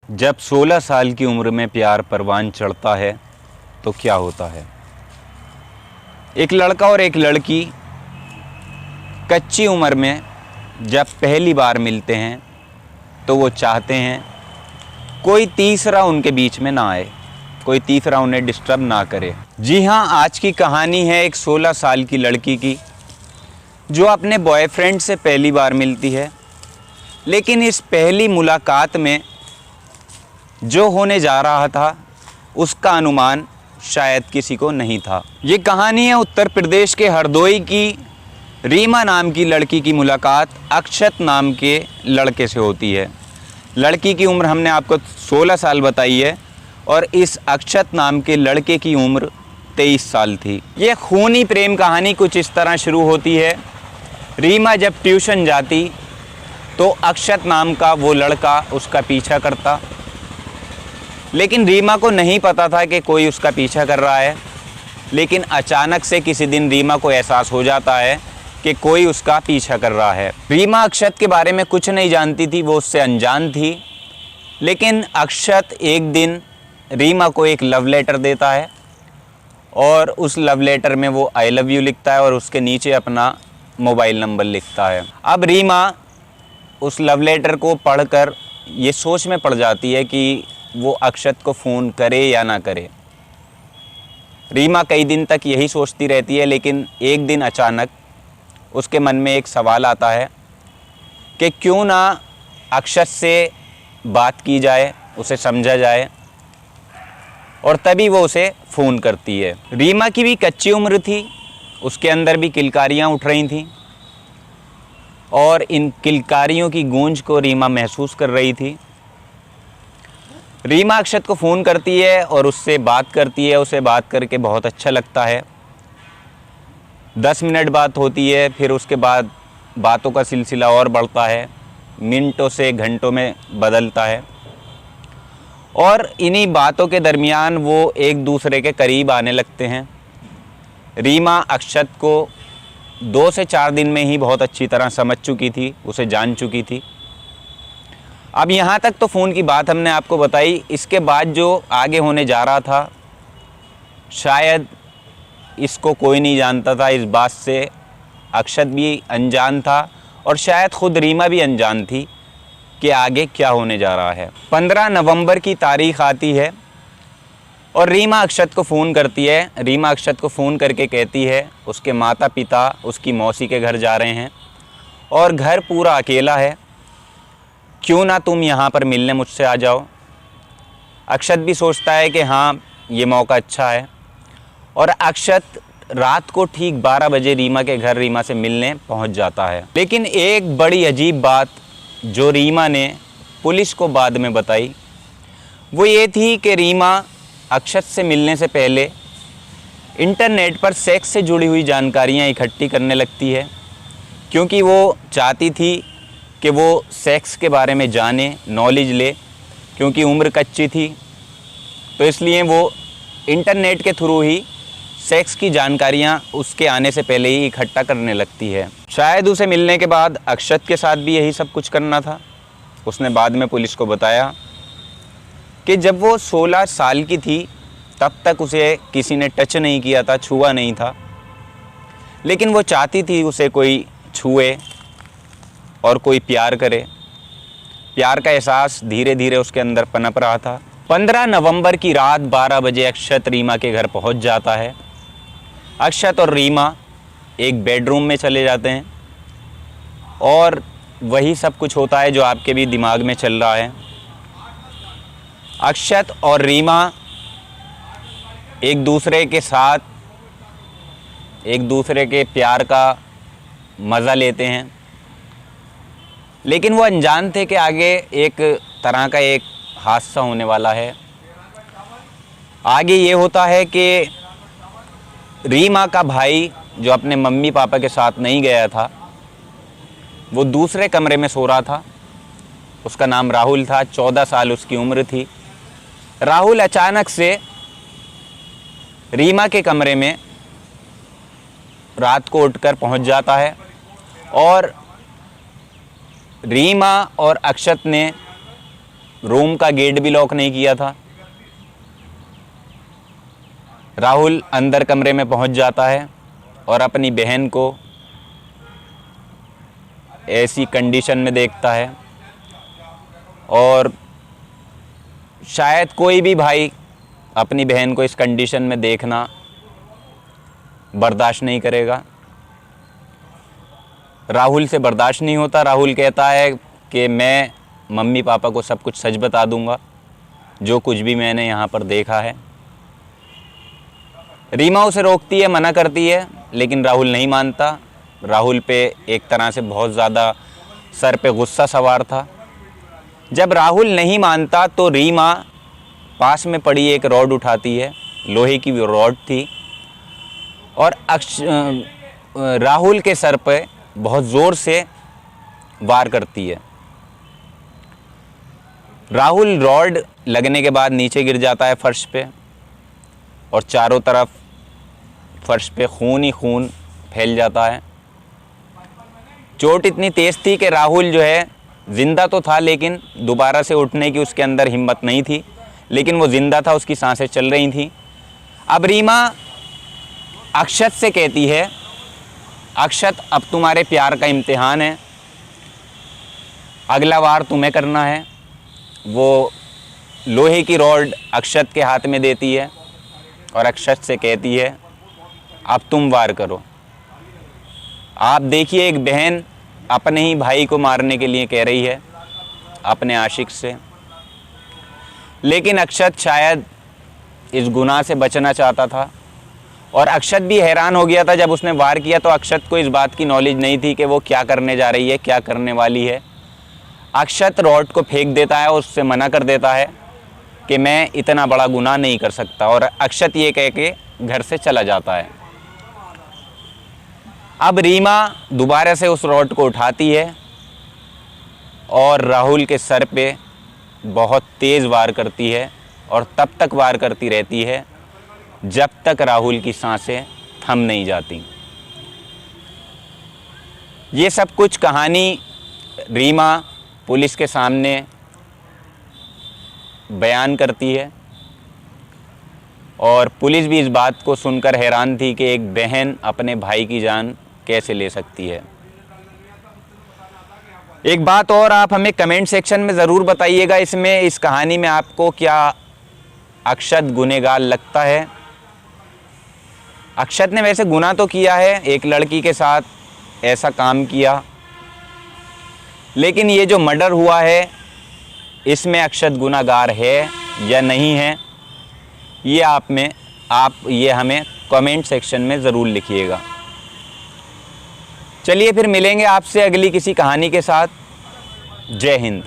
जब 16 साल की उम्र में प्यार परवान चढ़ता है तो क्या होता है। एक लड़का और एक लड़की कच्ची उम्र में जब पहली बार मिलते हैं तो वो चाहते हैं कोई तीसरा उनके बीच में ना आए, कोई तीसरा उन्हें डिस्टर्ब ना करे। जी हाँ, आज की कहानी है एक 16 साल की लड़की की जो अपने बॉयफ्रेंड से पहली बार मिलती है, लेकिन इस पहली मुलाकात में जो होने जा रहा था उसका अनुमान शायद किसी को नहीं था। ये कहानी है उत्तर प्रदेश के हरदोई की रीमा नाम की लड़की की मुलाकात अक्षत नाम के लड़के से होती है। लड़की की उम्र हमने आपको 16 साल बताई है और इस अक्षत नाम के लड़के की उम्र 23 साल थी। ये खूनी प्रेम कहानी कुछ इस तरह शुरू होती है। रीमा जब ट्यूशन जाती तो अक्षत नाम का वो लड़का उसका पीछा करता, लेकिन रीमा को नहीं पता था कि कोई उसका पीछा कर रहा है। लेकिन अचानक से किसी दिन रीमा को एहसास हो जाता है कि कोई उसका पीछा कर रहा है। रीमा अक्षत के बारे में कुछ नहीं जानती थी, वो उससे अनजान थी। लेकिन अक्षत एक दिन रीमा को एक लव लेटर देता है और उस लव लेटर में वो आई लव यू लिखता है और उसके नीचे अपना मोबाइल नंबर लिखता है। अब रीमा उस लव लेटर को पढ़कर ये सोच में पड़ जाती है कि वो अक्षत को फ़ोन करे या ना करे। रीमा कई दिन तक यही सोचती रहती है, लेकिन एक दिन अचानक उसके मन में एक सवाल आता है कि क्यों ना अक्षत से बात की जाए, उसे समझा जाए, और तभी वो उसे फ़ोन करती है। रीमा की भी कच्ची उम्र थी, उसके अंदर भी किलकारियाँ उठ रही थीं और इन किलकारियों की गूंज को रीमा महसूस कर रही थी। रीमा अक्षत को फ़ोन करती है और उससे बात करती है। उसे बात करके बहुत अच्छा लगता है। 10 मिनट बात होती है, फिर उसके बाद बातों का सिलसिला और बढ़ता है, मिनटों से घंटों में बदलता है और इन्हीं बातों के दरमियान वो एक दूसरे के करीब आने लगते हैं। रीमा अक्षत को 2 से 4 दिन में ही बहुत अच्छी तरह समझ चुकी थी, उसे जान चुकी थी। अब यहाँ तक तो फ़ोन की बात हमने आपको बताई। इसके बाद जो आगे होने जा रहा था शायद इसको कोई नहीं जानता था। इस बात से अक्षत भी अनजान था और शायद ख़ुद रीमा भी अनजान थी कि आगे क्या होने जा रहा है। 15 नवंबर की तारीख़ आती है और रीमा अक्षत को फ़ोन करती है। रीमा अक्षत को फ़ोन करके कहती है उसके माता पिता उसकी मौसी के घर जा रहे हैं और घर पूरा अकेला है, क्यों ना तुम यहाँ पर मिलने मुझसे आ जाओ। अक्षत भी सोचता है कि हाँ, ये मौका अच्छा है और अक्षत रात को ठीक 12 बजे रीमा के घर रीमा से मिलने पहुँच जाता है। लेकिन एक बड़ी अजीब बात जो रीमा ने पुलिस को बाद में बताई वो ये थी कि रीमा अक्षत से मिलने से पहले इंटरनेट पर सेक्स से जुड़ी हुई जानकारियाँ इकट्ठी करने लगती है, क्योंकि वो चाहती थी कि वो सेक्स के बारे में जाने, नॉलेज ले। क्योंकि उम्र कच्ची थी तो इसलिए वो इंटरनेट के थ्रू ही सेक्स की जानकारियाँ उसके आने से पहले ही इकट्ठा करने लगती है। शायद उसे मिलने के बाद अक्षत के साथ भी यही सब कुछ करना था। उसने बाद में पुलिस को बताया कि जब वो 16 साल की थी तब तक उसे किसी ने टच नहीं किया था, छुआ नहीं था, लेकिन वो चाहती थी उसे कोई छुए और कोई प्यार करे। प्यार का एहसास धीरे धीरे उसके अंदर पनप रहा था। 15 नवंबर की रात 12 बजे अक्षत रीमा के घर पहुंच जाता है। अक्षत और रीमा एक बेडरूम में चले जाते हैं और वही सब कुछ होता है जो आपके भी दिमाग में चल रहा है। अक्षत और रीमा एक दूसरे के साथ एक दूसरे के प्यार का मज़ा लेते हैं, लेकिन वो अनजान थे कि आगे एक तरह का एक हादसा होने वाला है। आगे ये होता है कि रीमा का भाई जो अपने मम्मी पापा के साथ नहीं गया था, वो दूसरे कमरे में सो रहा था। उसका नाम राहुल था, 14 साल उसकी उम्र थी। राहुल अचानक से रीमा के कमरे में रात को उठकर पहुंच जाता है और रीमा और अक्षत ने रूम का गेट भी लॉक नहीं किया था। राहुल अंदर कमरे में पहुंच जाता है और अपनी बहन को ऐसी कंडीशन में देखता है, और शायद कोई भी भाई अपनी बहन को इस कंडीशन में देखना बर्दाश्त नहीं करेगा। राहुल से बर्दाश्त नहीं होता। राहुल कहता है कि मैं मम्मी पापा को सब कुछ सच बता दूंगा, जो कुछ भी मैंने यहाँ पर देखा है। रीमा उसे रोकती है, मना करती है, लेकिन राहुल नहीं मानता। राहुल पे एक तरह से बहुत ज़्यादा सर पे गुस्सा सवार था। जब राहुल नहीं मानता तो रीमा पास में पड़ी एक रॉड उठाती है, लोहे की वो रॉड थी, और राहुल के सर पे बहुत ज़ोर से वार करती है। राहुल रॉड लगने के बाद नीचे गिर जाता है फर्श पे, और चारों तरफ फर्श पे खून ही खून फैल जाता है। चोट इतनी तेज़ थी कि राहुल जो है ज़िंदा तो था, लेकिन दोबारा से उठने की उसके अंदर हिम्मत नहीं थी, लेकिन वो ज़िंदा था, उसकी सांसें चल रही थी। अब रीमा अक्षत से कहती है, अक्षत अब तुम्हारे प्यार का इम्तिहान है, अगला वार तुम्हें करना है। वो लोहे की रॉड अक्षत के हाथ में देती है और अक्षत से कहती है, अब तुम वार करो। आप देखिए, एक बहन अपने ही भाई को मारने के लिए कह रही है अपने आशिक से, लेकिन अक्षत शायद इस गुनाह से बचना चाहता था। और अक्षत भी हैरान हो गया था जब उसने वार किया, तो अक्षत को इस बात की नॉलेज नहीं थी कि वो क्या करने जा रही है, क्या करने वाली है। अक्षत रॉड को फेंक देता है और उससे मना कर देता है कि मैं इतना बड़ा गुनाह नहीं कर सकता, और अक्षत ये कह के घर से चला जाता है। अब रीमा दोबारा से उस रॉड को उठाती है और राहुल के सर पे बहुत तेज़ वार करती है, और तब तक वार करती रहती है जब तक राहुल की सांसें थम नहीं जाती। ये सब कुछ कहानी रीमा पुलिस के सामने बयान करती है, और पुलिस भी इस बात को सुनकर हैरान थी कि एक बहन अपने भाई की जान कैसे ले सकती है। एक बात और, आप हमें कमेंट सेक्शन में ज़रूर बताइएगा, इसमें इस कहानी में आपको क्या अक्षत गुनहगार लगता है। अक्षत ने वैसे गुनाह तो किया है, एक लड़की के साथ ऐसा काम किया, लेकिन ये जो मर्डर हुआ है इसमें अक्षत गुनहगार है या नहीं है, ये आप ये हमें कमेंट सेक्शन में ज़रूर लिखिएगा। चलिए फिर मिलेंगे आपसे अगली किसी कहानी के साथ। जय हिंद।